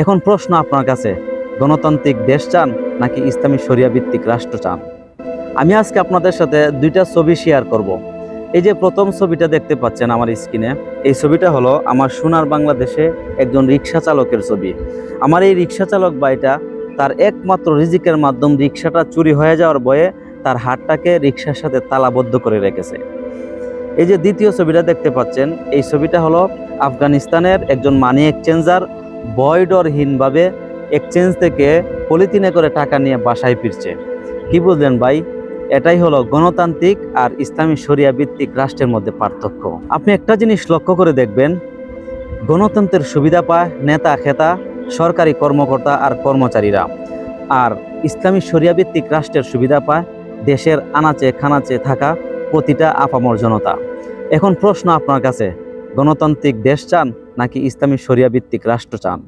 এখন প্রশ্ন আপনার কাছে, গণতান্ত্রিক দেশ চান নাকি ইসলামী শরিয়া ভিত্তিক রাষ্ট্র চান? আমি আজকে আপনাদের সাথে দুইটা ছবি শেয়ার করব। এই যে প্রথম ছবিটা দেখতে পাচ্ছেন আমার স্ক্রিনে, এই ছবিটা হলো আমার সোনার বাংলাদেশে একজন রিক্সা চালকের ছবি। আমার এই রিক্সা চালক ভাইটা তার একমাত্র রিজিকের মাধ্যম রিক্সাটা চুরি হয়ে যাওয়ার ভয়ে তার হাতটাকে রিক্সার সাথে তালাবদ্ধ করে রেখেছে। এই যে দ্বিতীয় ছবিটা দেখতে পাচ্ছেন, এই ছবিটা হলো আফগানিস্তানের একজন মানি এক্সচেঞ্জার বয়ডরহীনভাবে এক্সচেঞ্জ থেকে পলিথিনে করে টাকা নিয়ে বাসায় ফিরছে। কি বুঝলেন ভাই? এটাই হলো গণতান্ত্রিক আর ইসলামী শরিয়া ভিত্তিক রাষ্ট্রের মধ্যে পার্থক্য। আপনি একটা জিনিস লক্ষ্য করে দেখবেন, গণতন্ত্রের সুবিধা পায় নেতা খেতা, সরকারি কর্মকর্তা আর কর্মচারীরা, আর ইসলামী শরিয়া ভিত্তিক রাষ্ট্রের সুবিধা পায় দেশের আনাচে খানাচে থাকা প্রতিটা আপামর জনতা। এখন প্রশ্ন আপনার কাছে, গণতান্ত্রিক দেশ চান নাকি ইসলামী শরিয়া ভিত্তিক রাষ্ট্র চান?